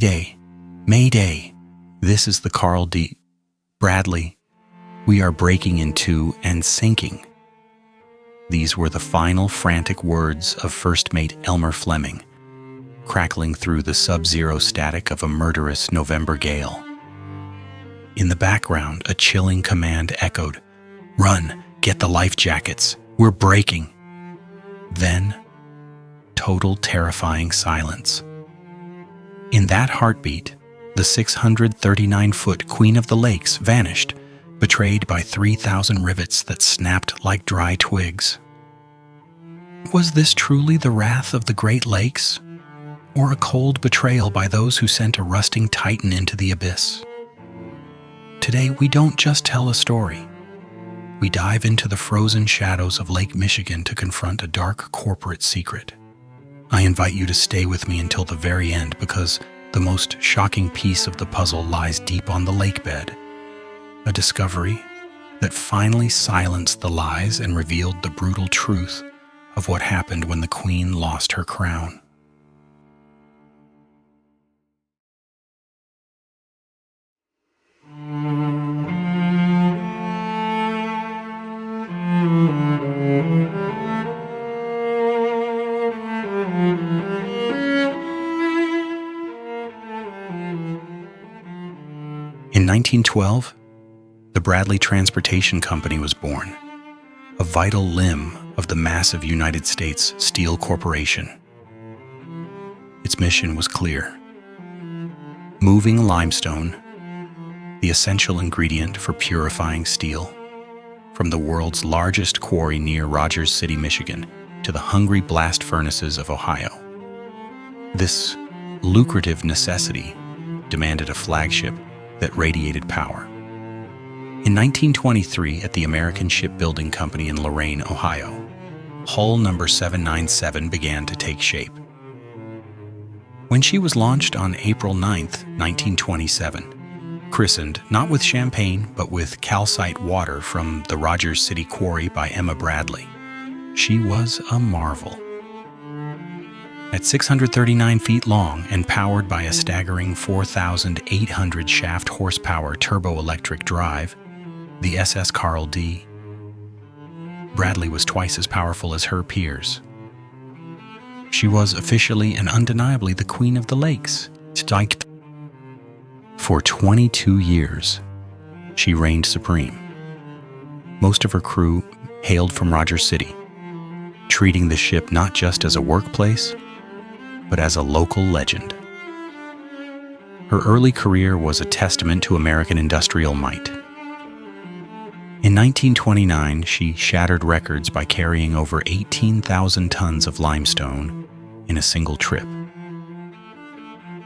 Mayday! Mayday! This is the Carl D. Bradley. We are breaking into and sinking. These were the final frantic words of First Mate Elmer Fleming, crackling through the sub-zero static of a murderous November gale. In the background, a chilling command echoed, "Run, get the life jackets, we're breaking." Then, total terrifying silence. In that heartbeat, the 639-foot Queen of the Lakes vanished, betrayed by 3,000 rivets that snapped like dry twigs. Was this truly the wrath of the Great Lakes, or a cold betrayal by those who sent a rusting titan into the abyss? Today, we don't just tell a story. We dive into the frozen shadows of Lake Michigan to confront a dark corporate secret. I invite you to stay with me until the very end, because the most shocking piece of the puzzle lies deep on the lake bed. A discovery that finally silenced the lies and revealed the brutal truth of what happened when the Queen lost her crown. In 1912, the Bradley Transportation Company was born, a vital limb of the massive United States Steel Corporation. Its mission was clear: moving limestone, the essential ingredient for purifying steel, from the world's largest quarry near Rogers City, Michigan, to the hungry blast furnaces of Ohio. This lucrative necessity demanded a flagship that radiated power. In 1923, at the American Shipbuilding Company in Lorain, Ohio, hull number 797 began to take shape. When she was launched on April 9, 1927, christened not with champagne but with calcite water from the Rogers City Quarry by Emma Bradley, she was a marvel. At 639 feet long and powered by a staggering 4,800 shaft horsepower turbo-electric drive, the SS Carl D. Bradley was twice as powerful as her peers. She was officially and undeniably the Queen of the Lakes. For 22 years, she reigned supreme. Most of her crew hailed from Rogers City, treating the ship not just as a workplace, but as a local legend. Her early career was a testament to American industrial might. In 1929, she shattered records by carrying over 18,000 tons of limestone in a single trip.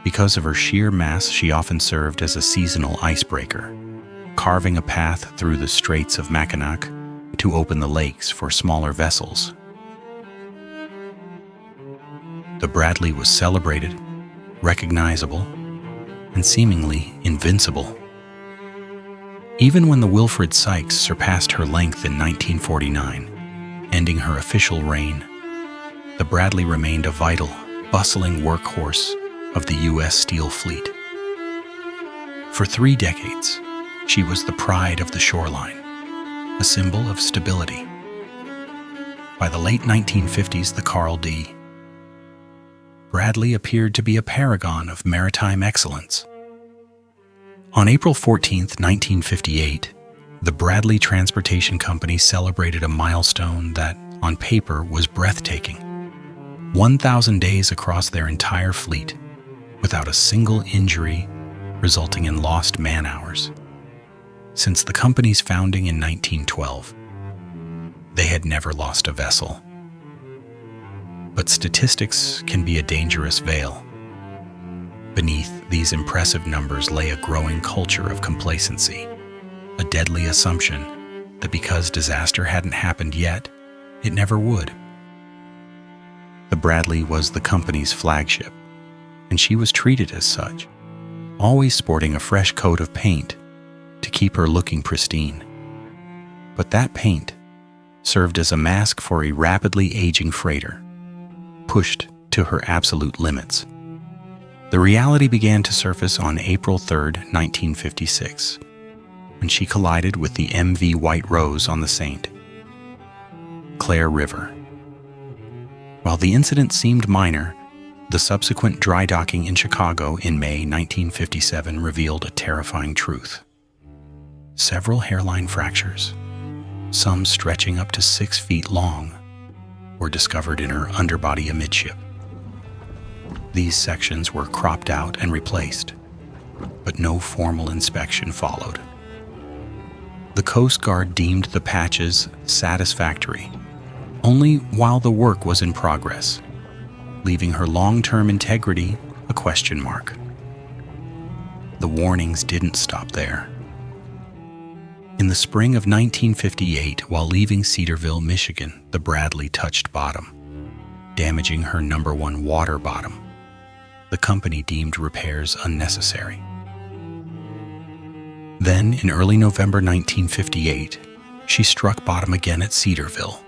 Because of her sheer mass, she often served as a seasonal icebreaker, carving a path through the Straits of Mackinac to open the lakes for smaller vessels. The Bradley was celebrated, recognizable, and seemingly invincible. Even when the Wilfred Sykes surpassed her length in 1949, ending her official reign, the Bradley remained a vital, bustling workhorse of the U.S. Steel Fleet. For 3 decades, she was the pride of the shoreline, a symbol of stability. By the late 1950s, the Carl D. Bradley appeared to be a paragon of maritime excellence. On April 14, 1958, the Bradley Transportation Company celebrated a milestone that, on paper, was breathtaking. 1,000 days across their entire fleet, without a single injury, resulting in lost man-hours. Since the company's founding in 1912, they had never lost a vessel. But statistics can be a dangerous veil. Beneath these impressive numbers lay a growing culture of complacency, a deadly assumption that because disaster hadn't happened yet, it never would. The Bradley was the company's flagship, and she was treated as such, always sporting a fresh coat of paint to keep her looking pristine. But that paint served as a mask for a rapidly aging freighter, pushed to her absolute limits. The reality began to surface on April 3, 1956, when she collided with the MV White Rose on the St. Clair River. While the incident seemed minor, the subsequent dry docking in Chicago in May 1957 revealed a terrifying truth. Several hairline fractures, some stretching up to 6 feet long, were discovered in her underbody amidship. These sections were cropped out and replaced, but no formal inspection followed. The Coast Guard deemed the patches satisfactory only while the work was in progress, leaving her long-term integrity a question mark. The warnings didn't stop there. In the spring of 1958, while leaving Cedarville, Michigan, the Bradley touched bottom, damaging her number 1 water bottom. The company deemed repairs unnecessary. Then, in early November 1958, she struck bottom again at Cedarville,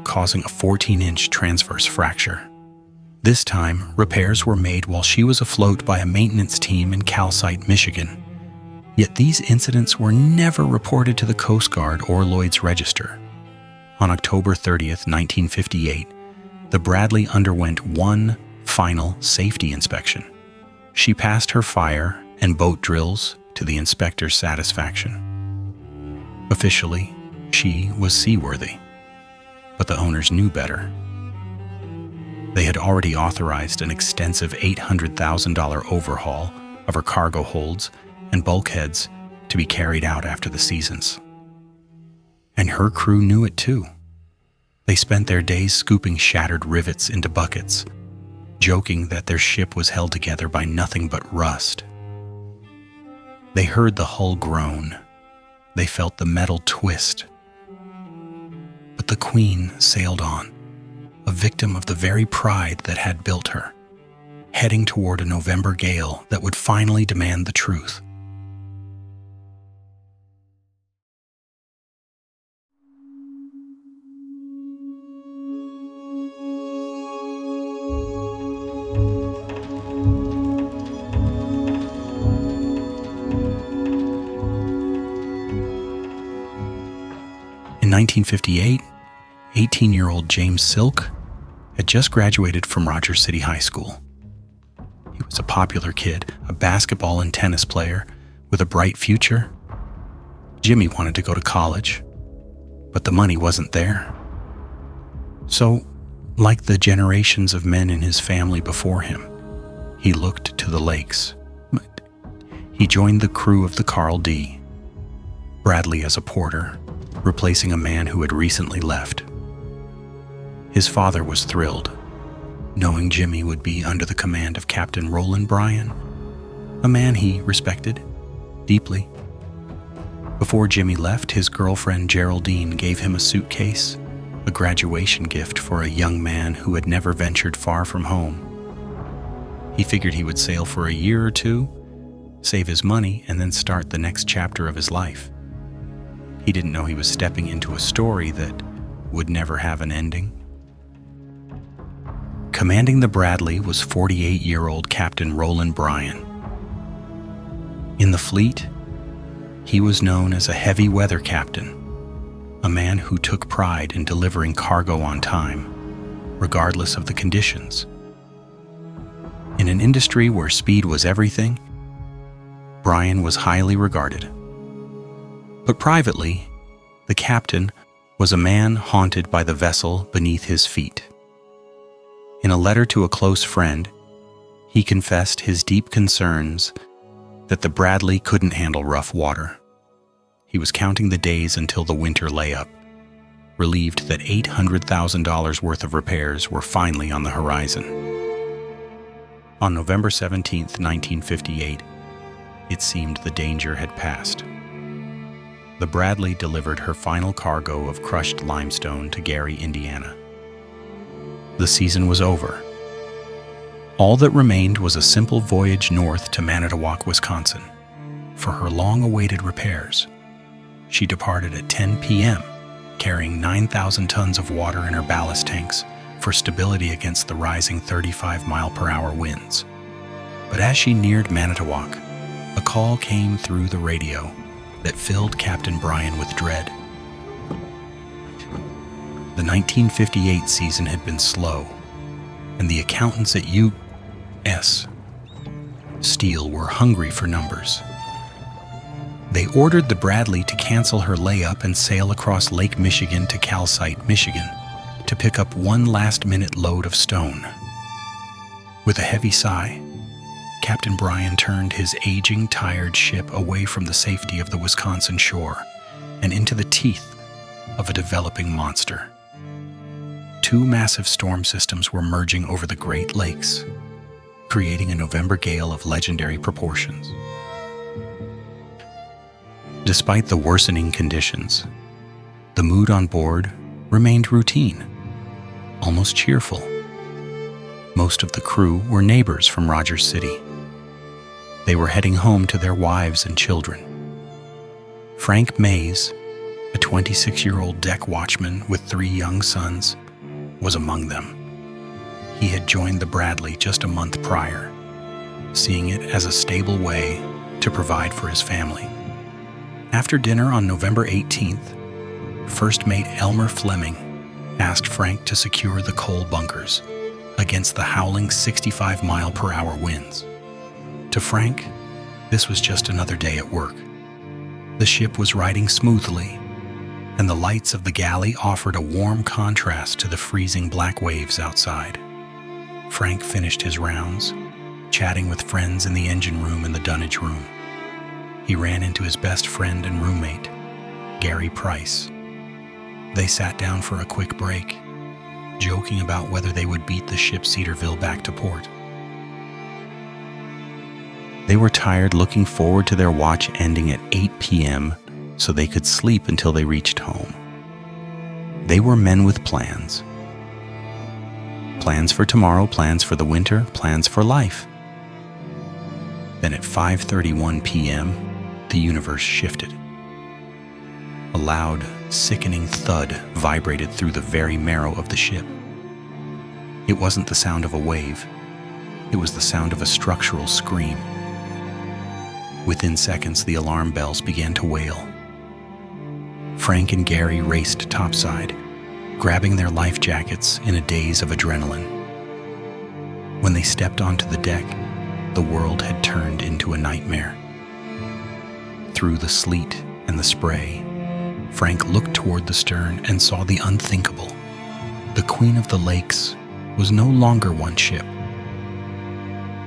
causing a 14-inch transverse fracture. This time, repairs were made while she was afloat by a maintenance team in Calcite, Michigan. Yet these incidents were never reported to the Coast Guard or Lloyd's Register. On October 30th, 1958, the Bradley underwent one final safety inspection. She passed her fire and boat drills to the inspector's satisfaction. Officially, she was seaworthy, but the owners knew better. They had already authorized an extensive $800,000 overhaul of her cargo holds and bulkheads to be carried out after the seasons. And her crew knew it too. They spent their days scooping shattered rivets into buckets, joking that their ship was held together by nothing but rust. They heard the hull groan. They felt the metal twist. But the Queen sailed on, a victim of the very pride that had built her, heading toward a November gale that would finally demand the truth. In 1958, 18-year-old James Silk had just graduated from Rogers City High School. He was a popular kid, a basketball and tennis player with a bright future. Jimmy wanted to go to college, but the money wasn't there. So, like the generations of men in his family before him, he looked to the lakes. He joined the crew of the Carl D. Bradley as a porter, replacing a man who had recently left. His father was thrilled, knowing Jimmy would be under the command of Captain Roland Bryan, a man he respected deeply. Before Jimmy left, his girlfriend Geraldine gave him a suitcase, a graduation gift for a young man who had never ventured far from home. He figured he would sail for a year or two, save his money, and then start the next chapter of his life. He didn't know he was stepping into a story that would never have an ending. Commanding the Bradley was 48-year-old Captain Roland Bryan. In the fleet, he was known as a heavy weather captain, a man who took pride in delivering cargo on time, regardless of the conditions. In an industry where speed was everything, Bryan was highly regarded. But privately, the captain was a man haunted by the vessel beneath his feet. In a letter to a close friend, he confessed his deep concerns that the Bradley couldn't handle rough water. He was counting the days until the winter lay up, relieved that $800,000 worth of repairs were finally on the horizon. On November 17, 1958, it seemed the danger had passed. The Bradley delivered her final cargo of crushed limestone to Gary, Indiana. The season was over. All that remained was a simple voyage north to Manitowoc, Wisconsin, for her long-awaited repairs. She departed at 10 p.m., carrying 9,000 tons of water in her ballast tanks for stability against the rising 35-mile-per-hour winds. But as she neared Manitowoc, a call came through the radio that filled Captain Bryan with dread. The 1958 season had been slow, and the accountants at U.S. Steel were hungry for numbers. They ordered the Bradley to cancel her layup and sail across Lake Michigan to Calcite, Michigan, to pick up one last-minute load of stone. With a heavy sigh, Captain Bryan turned his aging, tired ship away from the safety of the Wisconsin shore and into the teeth of a developing monster. Two massive storm systems were merging over the Great Lakes, creating a November gale of legendary proportions. Despite the worsening conditions, the mood on board remained routine, almost cheerful. Most of the crew were neighbors from Rogers City. They were heading home to their wives and children. Frank Mays, a 26-year-old deck watchman with 3 young sons, was among them. He had joined the Bradley just a month prior, seeing it as a stable way to provide for his family. After dinner on November 18th, First Mate Elmer Fleming asked Frank to secure the coal bunkers against the howling 65-mile-per-hour winds. To Frank, this was just another day at work. The ship was riding smoothly, and the lights of the galley offered a warm contrast to the freezing black waves outside. Frank finished his rounds, chatting with friends in the engine room and the dunnage room. He ran into his best friend and roommate, Gary Price. They sat down for a quick break, joking about whether they would beat the ship Cedarville back to port. They were tired, looking forward to their watch ending at 8 p.m. so they could sleep until they reached home. They were men with plans. Plans for tomorrow, plans for the winter, plans for life. Then at 5:31 p.m., the universe shifted. A loud, sickening thud vibrated through the very marrow of the ship. It wasn't the sound of a wave. It was the sound of a structural scream. Within seconds, the alarm bells began to wail. Frank and Gary raced topside, grabbing their life jackets in a daze of adrenaline. When they stepped onto the deck, the world had turned into a nightmare. Through the sleet and the spray, Frank looked toward the stern and saw the unthinkable. The Queen of the Lakes was no longer one ship.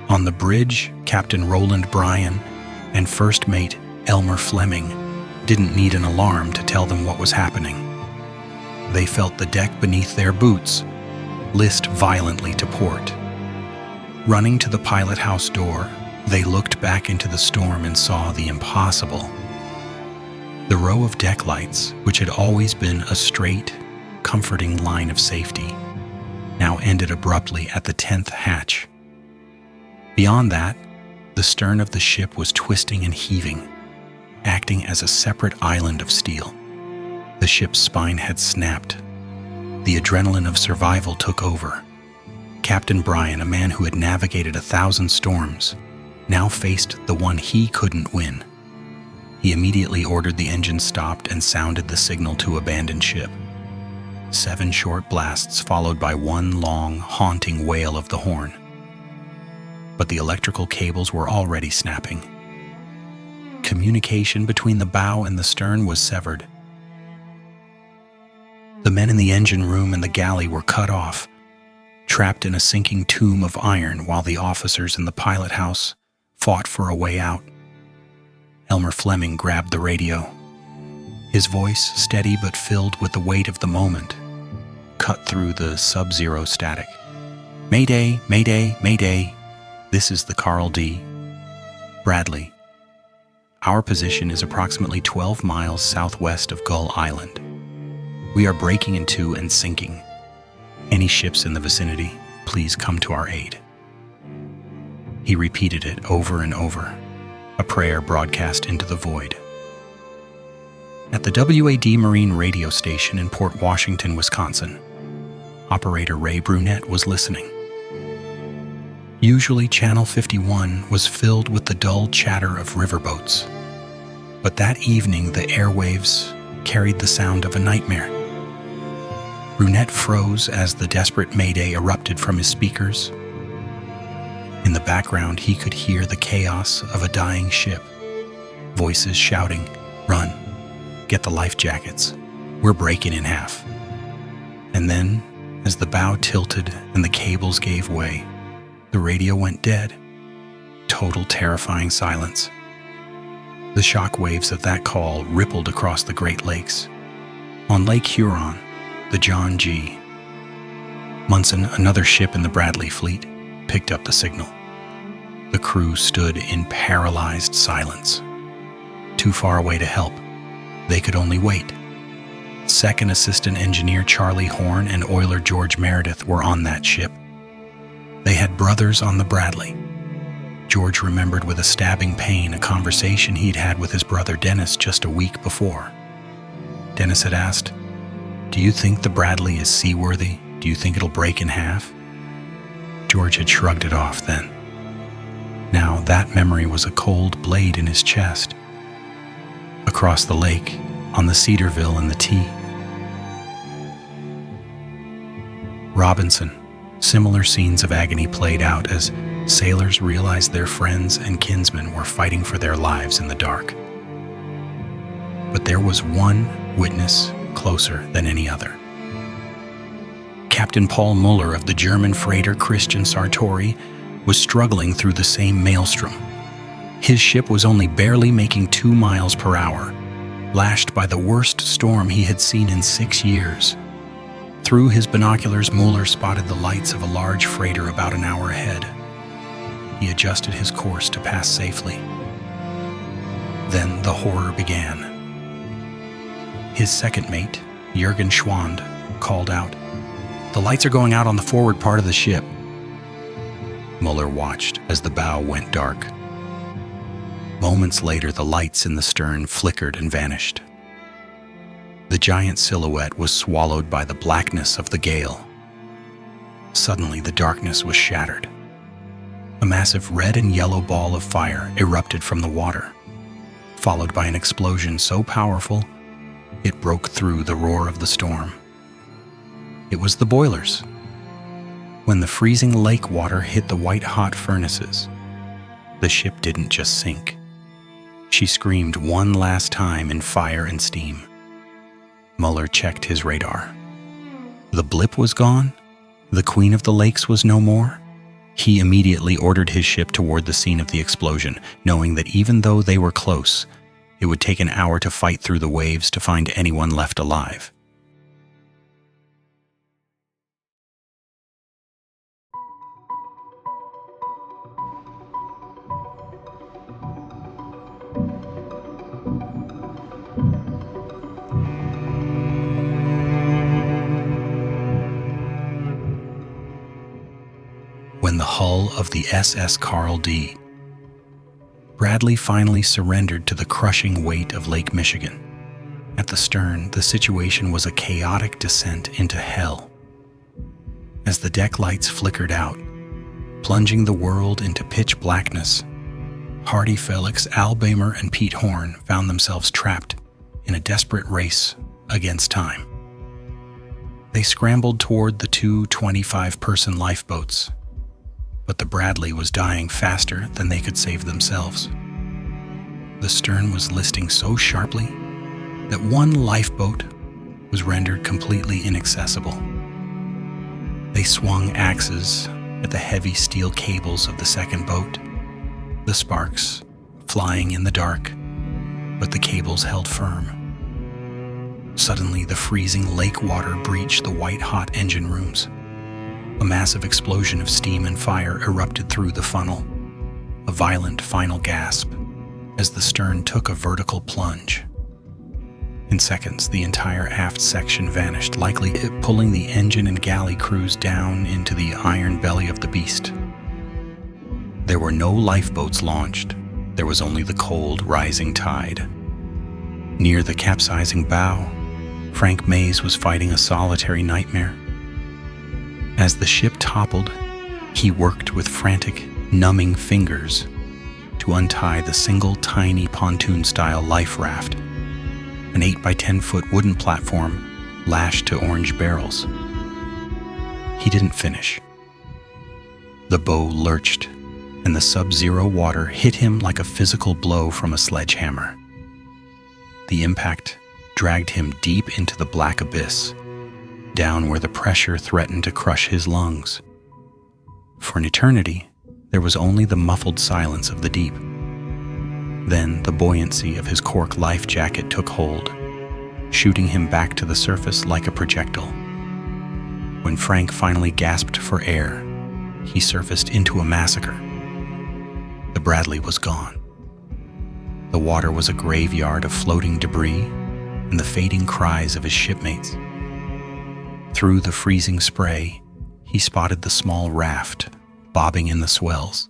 On the bridge, Captain Roland Bryan and First Mate Elmer Fleming didn't need an alarm to tell them what was happening. They felt the deck beneath their boots list violently to port. Running to the pilot house door, they looked back into the storm and saw the impossible. The row of deck lights, which had always been a straight, comforting line of safety, now ended abruptly at the 10th hatch. Beyond that, the stern of the ship was twisting and heaving, acting as a separate island of steel. The ship's spine had snapped. The adrenaline of survival took over. Captain Bryan, a man who had navigated 1,000 storms, now faced the one he couldn't win. He immediately ordered the engine stopped and sounded the signal to abandon ship. 7 short blasts followed by one long, haunting wail of the horn. But the electrical cables were already snapping. Communication between the bow and the stern was severed. The men in the engine room and the galley were cut off, trapped in a sinking tomb of iron while the officers in the pilot house fought for a way out. Elmer Fleming grabbed the radio. His voice, steady but filled with the weight of the moment, cut through the sub-zero static. "Mayday, mayday, mayday. This is the Carl D. Bradley. Our position is approximately 12 miles southwest of Gull Island. We are breaking in two and sinking. Any ships in the vicinity, please come to our aid." He repeated it over and over, a prayer broadcast into the void. At the WAD Marine radio station in Port Washington, Wisconsin, operator Ray Brunette was listening. Usually, Channel 51 was filled with the dull chatter of riverboats. But that evening, the airwaves carried the sound of a nightmare. Brunette froze as the desperate mayday erupted from his speakers. In the background, he could hear the chaos of a dying ship. Voices shouting, "Run! Get the life jackets! We're breaking in half!" And then, as the bow tilted and the cables gave way, the radio went dead. Total terrifying silence. The shock waves of that call rippled across the Great Lakes. On Lake Huron, the John G. Munson, another ship in the Bradley fleet, picked up the signal. The crew stood in paralyzed silence. Too far away to help, they could only wait. Second Assistant Engineer Charlie Horn and oiler George Meredith were on that ship. They had brothers on the Bradley. George remembered with a stabbing pain a conversation he'd had with his brother Dennis just a week before. Dennis had asked, "Do you think the Bradley is seaworthy? Do you think it'll break in half?" George had shrugged it off then. Now that memory was a cold blade in his chest. Across the lake, on the Cedarville and the T. Robinson. Similar scenes of agony played out as sailors realized their friends and kinsmen were fighting for their lives in the dark. But there was one witness closer than any other. Captain Paul Muller of the German freighter Christian Sartori was struggling through the same maelstrom. His ship was only barely making 2 miles per hour, lashed by the worst storm he had seen in 6 years. Through his binoculars, Muller spotted the lights of a large freighter about an hour ahead. He adjusted his course to pass safely. Then the horror began. His second mate, Jürgen Schwand, called out, "The lights are going out on the forward part of the ship." Muller watched as the bow went dark. Moments later, the lights in the stern flickered and vanished. The giant silhouette was swallowed by the blackness of the gale. Suddenly, the darkness was shattered. A massive red and yellow ball of fire erupted from the water, followed by an explosion so powerful it broke through the roar of the storm. It was the boilers. When the freezing lake water hit the white-hot furnaces, the ship didn't just sink. She screamed one last time in fire and steam. Muller checked his radar. The blip was gone? The Queen of the Lakes was no more? He immediately ordered his ship toward the scene of the explosion, knowing that even though they were close, it would take an hour to fight through the waves to find anyone left alive. When the hull of the SS Carl D. Bradley finally surrendered to the crushing weight of Lake Michigan. At the stern, the situation was a chaotic descent into hell. As the deck lights flickered out, plunging the world into pitch blackness, Hardy Felix, Al Bamer, and Pete Horn found themselves trapped in a desperate race against time. They scrambled toward the two 25-person lifeboats, but the Bradley was dying faster than they could save themselves. The stern was listing so sharply that one lifeboat was rendered completely inaccessible. They swung axes at the heavy steel cables of the second boat, the sparks flying in the dark, but the cables held firm. Suddenly, the freezing lake water breached the white-hot engine rooms. A massive explosion of steam and fire erupted through the funnel, a violent final gasp as the stern took a vertical plunge. In seconds, the entire aft section vanished, likely pulling the engine and galley crews down into the iron belly of the beast. There were no lifeboats launched. There was only the cold, rising tide. Near the capsizing bow, Frank Mays was fighting a solitary nightmare. As the ship toppled, He worked with frantic, numbing fingers to untie the single tiny pontoon-style life raft, an 8 by 10-foot wooden platform lashed to orange barrels. He didn't finish. The bow lurched, and the sub-zero water hit him like a physical blow from a sledgehammer. The impact dragged him deep into the black abyss, down where the pressure threatened to crush his lungs. For an eternity, there was only the muffled silence of the deep. Then the buoyancy of his cork life jacket took hold, shooting him back to the surface like a projectile. When Frank finally gasped for air, he surfaced into a massacre. The Bradley was gone. The water was a graveyard of floating debris and the fading cries of his shipmates. Through the freezing spray, he spotted the small raft bobbing in the swells.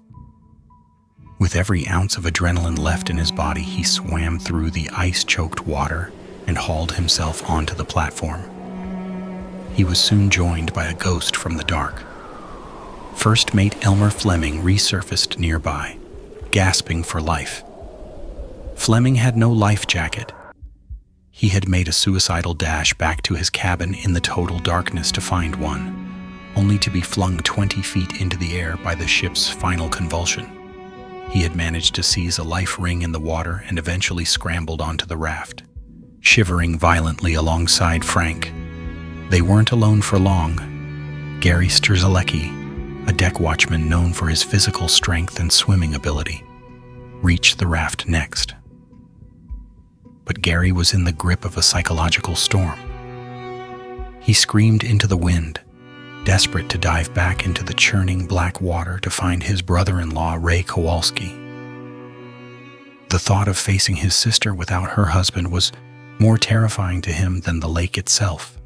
With every ounce of adrenaline left in his body, he swam through the ice-choked water and hauled himself onto the platform. He was soon joined by a ghost from the dark. First Mate Elmer Fleming resurfaced nearby, gasping for life. Fleming had no life jacket. He had made a suicidal dash back to his cabin in the total darkness to find one, only to be flung 20 feet into the air by the ship's final convulsion. He had managed to seize a life ring in the water and eventually scrambled onto the raft, shivering violently alongside Frank. They weren't alone for long. Gary Strzelecki, a deck watchman known for his physical strength and swimming ability, reached the raft next. But Gary was in the grip of a psychological storm. He screamed into the wind, desperate to dive back into the churning black water to find his brother-in-law, Ray Kowalski. The thought of facing his sister without her husband was more terrifying to him than the lake itself.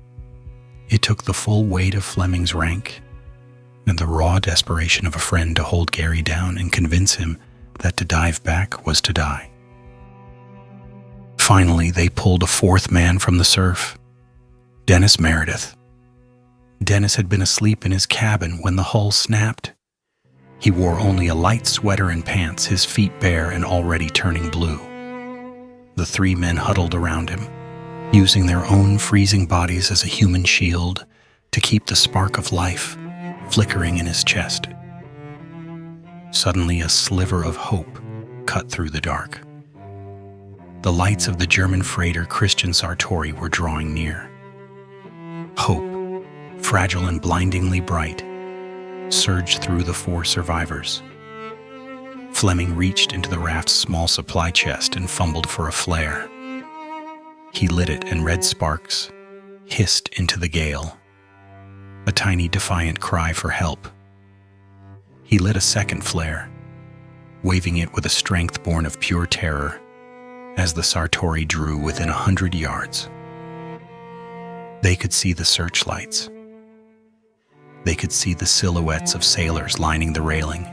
It took the full weight of Fleming's rank and the raw desperation of a friend to hold Gary down and convince him that to dive back was to die. Finally, they pulled a fourth man from the surf, Dennis Meredith. Dennis had been asleep in his cabin when the hull snapped. He wore only a light sweater and pants, his feet bare and already turning blue. The three men huddled around him, using their own freezing bodies as a human shield to keep the spark of life flickering in his chest. Suddenly, a sliver of hope cut through the dark. The lights of the German freighter Christian Sartori were drawing near. Hope, fragile and blindingly bright, surged through the four survivors. Fleming reached into the raft's small supply chest and fumbled for a flare. He lit it, and red sparks hissed into the gale, a tiny defiant cry for help. He lit a second flare, waving it with a strength born of pure terror as the Sartori drew within 100 yards. They could see the searchlights. They could see the silhouettes of sailors lining the railing.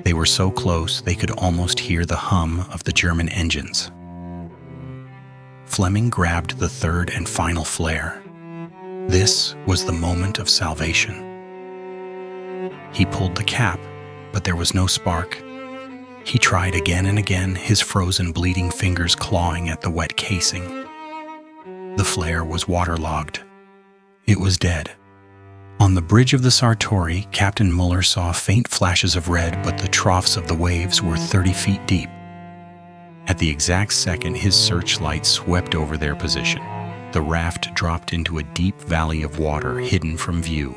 They were so close they could almost hear the hum of the German engines. Fleming grabbed the third and final flare. This was the moment of salvation. He pulled the cap, but there was no spark. He tried again and again, his frozen, bleeding fingers clawing at the wet casing. The flare was waterlogged. It was dead. On the bridge of the Sartori, Captain Muller saw faint flashes of red, but the troughs of the waves were 30 feet deep. At the exact second his searchlight swept over their position, the raft dropped into a deep valley of water hidden from view.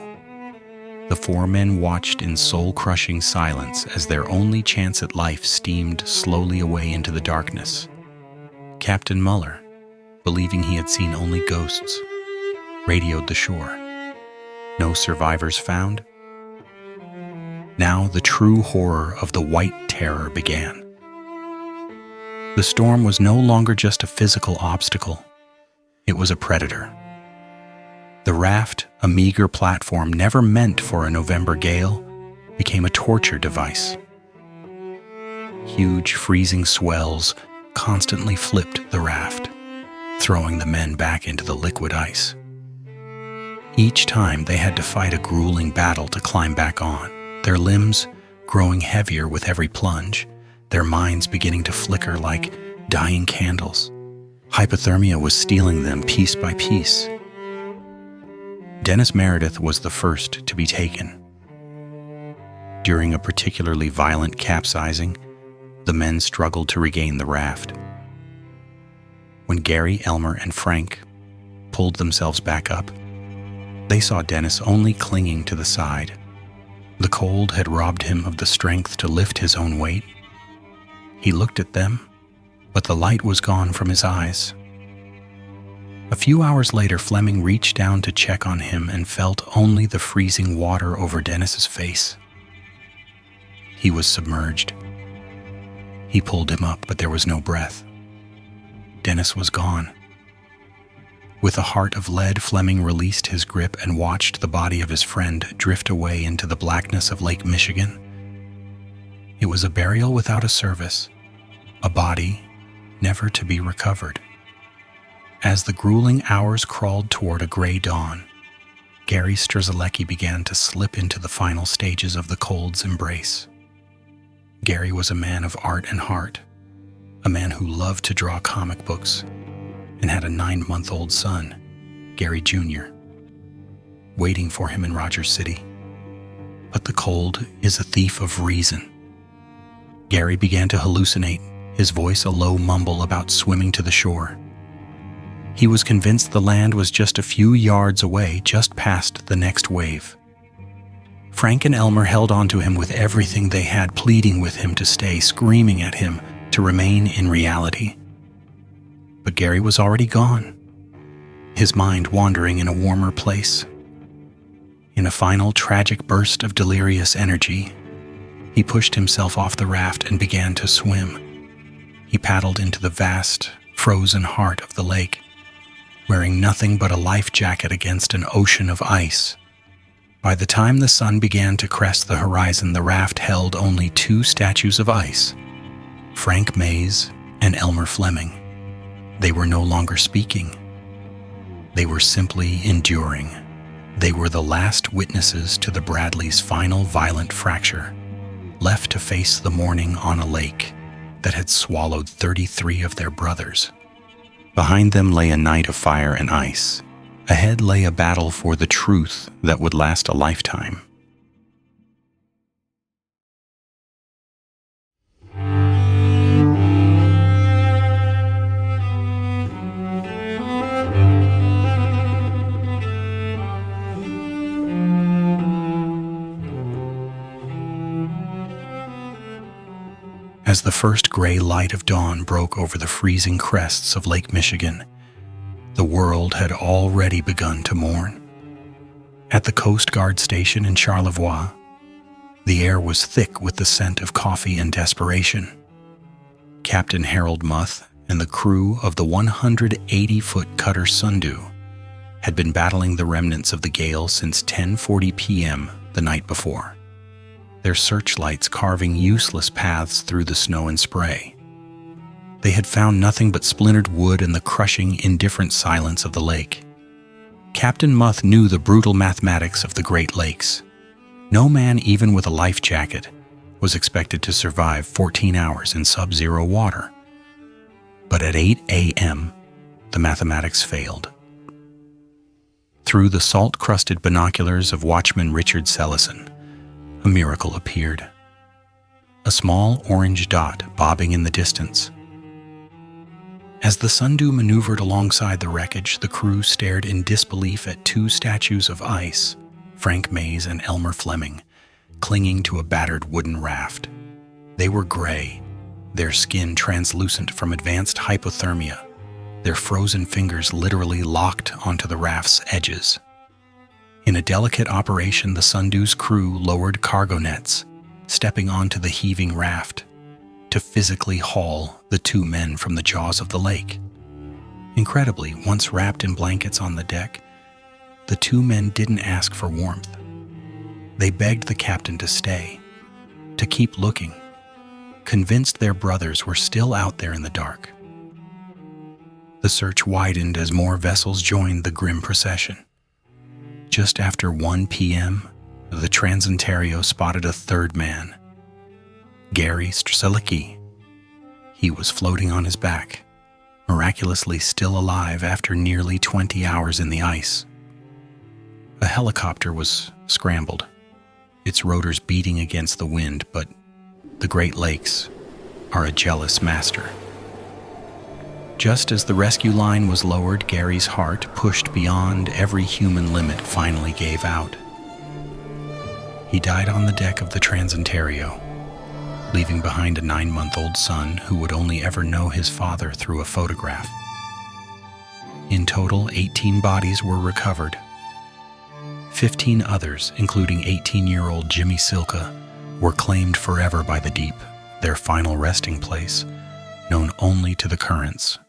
The four men watched in soul-crushing silence as their only chance at life steamed slowly away into the darkness. Captain Muller, believing he had seen only ghosts, radioed the shore. No survivors found. Now the true horror of the White Terror began. The storm was no longer just a physical obstacle. It was a predator. The raft, a meager platform never meant for a November gale, became a torture device. Huge freezing swells constantly flipped the raft, throwing the men back into the liquid ice. Each time they had to fight a grueling battle to climb back on, their limbs growing heavier with every plunge, their minds beginning to flicker like dying candles. Hypothermia was stealing them piece by piece. Dennis Meredith was the first to be taken. During a particularly violent capsizing, the men struggled to regain the raft. When Gary, Elmer, and Frank pulled themselves back up, they saw Dennis only clinging to the side. The cold had robbed him of the strength to lift his own weight. He looked at them, but the light was gone from his eyes. A few hours later, Fleming reached down to check on him and felt only the freezing water over Dennis's face. He was submerged. He pulled him up, but there was no breath. Dennis was gone. With a heart of lead, Fleming released his grip and watched the body of his friend drift away into the blackness of Lake Michigan. It was a burial without a service, a body never to be recovered. As the grueling hours crawled toward a gray dawn, Gary Strzelecki began to slip into the final stages of the cold's embrace. Gary was a man of art and heart, a man who loved to draw comic books, and had a 9-month-old son, Gary Jr., waiting for him in Rogers City. But the cold is a thief of reason. Gary began to hallucinate, his voice a low mumble about swimming to the shore. He was convinced the land was just a few yards away, just past the next wave. Frank and Elmer held on to him with everything they had, pleading with him to stay, screaming at him to remain in reality. But Gary was already gone, his mind wandering in a warmer place. In a final tragic burst of delirious energy, he pushed himself off the raft and began to swim. He paddled into the vast, frozen heart of the lake, wearing nothing but a life jacket against an ocean of ice. By the time the sun began to crest the horizon, the raft held only 2 statues of ice, Frank Mays and Elmer Fleming. They were no longer speaking. They were simply enduring. They were the last witnesses to the Bradleys' final violent fracture, left to face the morning on a lake that had swallowed 33 of their brothers. Behind them lay a night of fire and ice. Ahead lay a battle for the truth that would last a lifetime. As the first gray light of dawn broke over the freezing crests of Lake Michigan, the world had already begun to mourn. At the Coast Guard station in Charlevoix, the air was thick with the scent of coffee and desperation. Captain Harold Muth and the crew of the 180-foot cutter Sundew had been battling the remnants of the gale since 10:40 p.m. the night before, their searchlights carving useless paths through the snow and spray. They had found nothing but splintered wood and the crushing, indifferent silence of the lake. Captain Muth knew the brutal mathematics of the Great Lakes. No man, even with a life jacket, was expected to survive 14 hours in sub-zero water. But at 8 a.m., the mathematics failed. Through the salt-crusted binoculars of watchman Richard Sellison, a miracle appeared. A small orange dot bobbing in the distance. As the Sundew maneuvered alongside the wreckage, the crew stared in disbelief at 2 statues of ice, Frank Mays and Elmer Fleming, clinging to a battered wooden raft. They were gray, their skin translucent from advanced hypothermia, their frozen fingers literally locked onto the raft's edges. In a delicate operation, the Sundew's crew lowered cargo nets, stepping onto the heaving raft, to physically haul the 2 men from the jaws of the lake. Incredibly, once wrapped in blankets on the deck, the 2 men didn't ask for warmth. They begged the captain to stay, to keep looking, convinced their brothers were still out there in the dark. The search widened as more vessels joined the grim procession. Just after 1 p.m., the Transontario spotted a third man, Gary Strzelecki. He was floating on his back, miraculously still alive after nearly 20 hours in the ice. A helicopter was scrambled, its rotors beating against the wind, but the Great Lakes are a jealous master. Just as the rescue line was lowered, Gary's heart, pushed beyond every human limit, finally gave out. He died on the deck of the Transontario, leaving behind a 9-month-old son who would only ever know his father through a photograph. In total, 18 bodies were recovered. 15 others, including 18-year-old Jimmy Silka, were claimed forever by the deep, their final resting place, known only to the currents.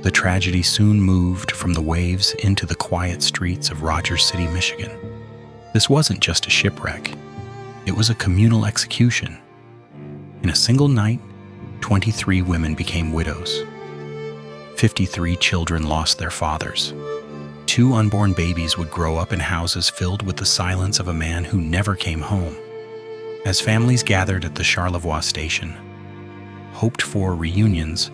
The tragedy soon moved from the waves into the quiet streets of Rogers City, Michigan. This wasn't just a shipwreck. It was a communal execution. In a single night, 23 women became widows. 53 children lost their fathers. 2 unborn babies would grow up in houses filled with the silence of a man who never came home. As families gathered at the Charlevoix station, hoped-for reunions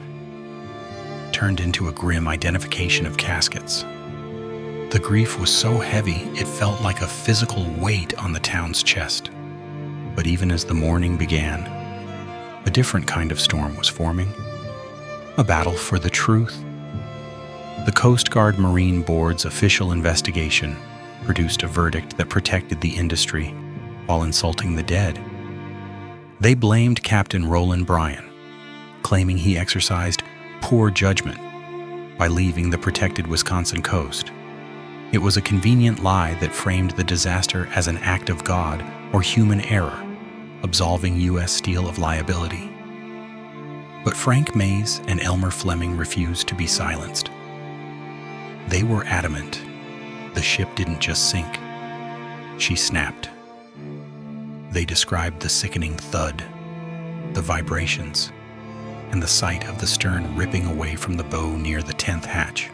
turned into a grim identification of caskets. The grief was so heavy it felt like a physical weight on the town's chest. But even as the mourning began, a different kind of storm was forming, a battle for the truth. The Coast Guard Marine Board's official investigation produced a verdict that protected the industry while insulting the dead. They blamed Captain Roland Bryan, claiming he exercised poor judgment by leaving the protected Wisconsin coast. It was a convenient lie that framed the disaster as an act of God or human error, absolving U.S. Steel of liability. But Frank Mays and Elmer Fleming refused to be silenced. They were adamant. The ship didn't just sink. She snapped. They described the sickening thud, the vibrations, and the sight of the stern ripping away from the bow near the 10th hatch.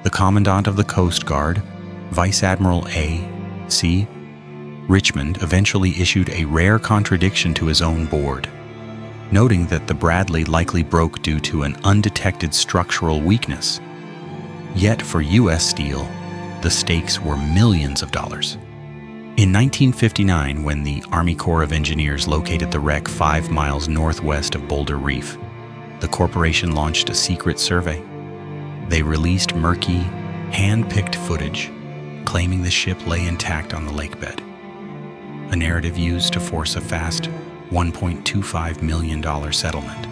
The Commandant of the Coast Guard, Vice Admiral A.C. Richmond, eventually issued a rare contradiction to his own board, noting that the Bradley likely broke due to an undetected structural weakness. Yet for U.S. Steel, the stakes were millions of dollars. In 1959, when the Army Corps of Engineers located the wreck 5 miles northwest of Boulder Reef, the corporation launched a secret survey. They released murky, hand-picked footage, claiming the ship lay intact on the lakebed, a narrative used to force a fast $1.25 million settlement.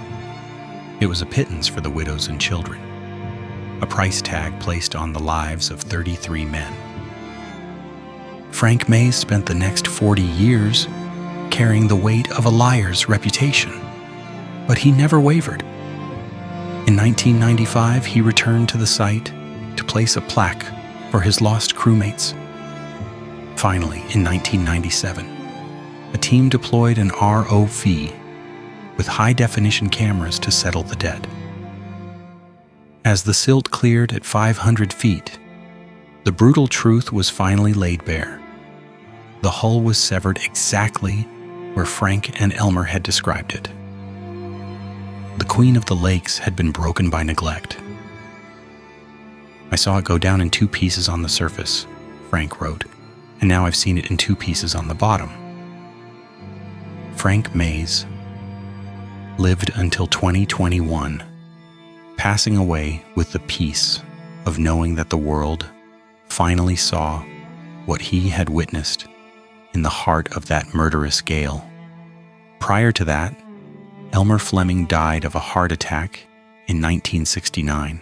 It was a pittance for the widows and children, a price tag placed on the lives of 33 men. Frank Mays spent the next 40 years carrying the weight of a liar's reputation, but he never wavered. In 1995, he returned to the site to place a plaque for his lost crewmates. Finally, in 1997, a team deployed an ROV with high-definition cameras to settle the dead. As the silt cleared at 500 feet, the brutal truth was finally laid bare. The hull was severed exactly where Frank and Elmer had described it. The Queen of the Lakes had been broken by neglect. "I saw it go down in 2 pieces on the surface," Frank wrote, "and now I've seen it in 2 pieces on the bottom." Frank Mays lived until 2021, passing away with the peace of knowing that the world finally saw what he had witnessed in the heart of that murderous gale. Prior to that, Elmer Fleming died of a heart attack in 1969.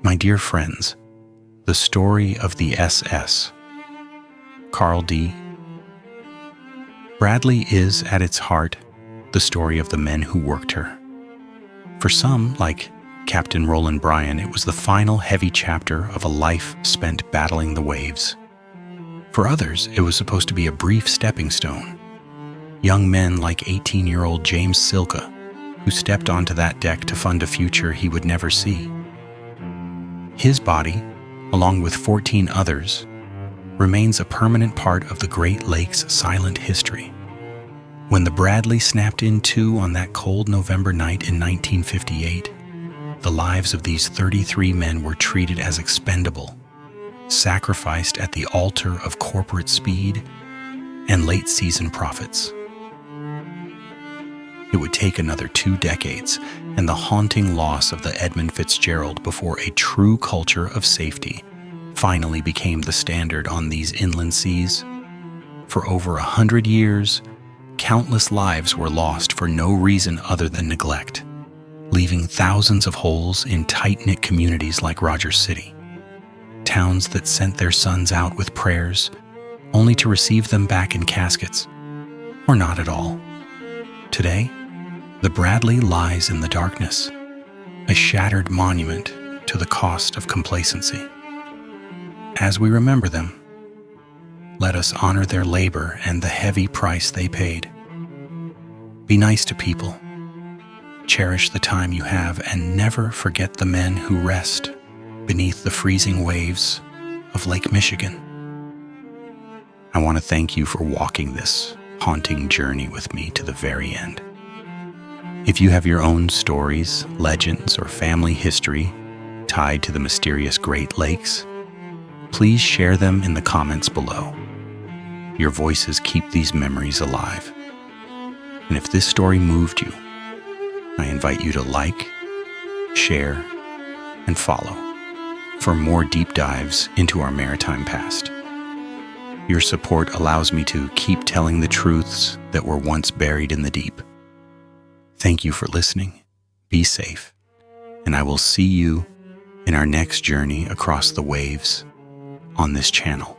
My dear friends, the story of the SS. Carl D. Bradley is, at its heart, the story of the men who worked her. For some, like Captain Roland Bryan, it was the final heavy chapter of a life spent battling the waves. For others, it was supposed to be a brief stepping stone. Young men like 18-year-old James Silka, who stepped onto that deck to fund a future he would never see. His body, along with 14 others, remains a permanent part of the Great Lakes' silent history. When the Bradley snapped in two on that cold November night in 1958, the lives of these 33 men were treated as expendable, sacrificed at the altar of corporate speed and late-season profits. It would take another 2 decades and the haunting loss of the Edmund Fitzgerald before a true culture of safety finally became the standard on these inland seas. For over 100 years, countless lives were lost for no reason other than neglect, leaving thousands of holes in tight-knit communities like Rogers City. Towns that sent their sons out with prayers, only to receive them back in caskets, or not at all. Today, the Bradley lies in the darkness, a shattered monument to the cost of complacency. As we remember them, let us honor their labor and the heavy price they paid. Be nice to people, cherish the time you have, and never forget the men who rest beneath the freezing waves of Lake Michigan. I want to thank you for walking this haunting journey with me to the very end. If you have your own stories, legends, or family history tied to the mysterious Great Lakes, please share them in the comments below. Your voices keep these memories alive. And if this story moved you, I invite you to like, share, and follow for more deep dives into our maritime past. Your support allows me to keep telling the truths that were once buried in the deep. Thank you for listening. Be safe, and I will see you in our next journey across the waves on this channel.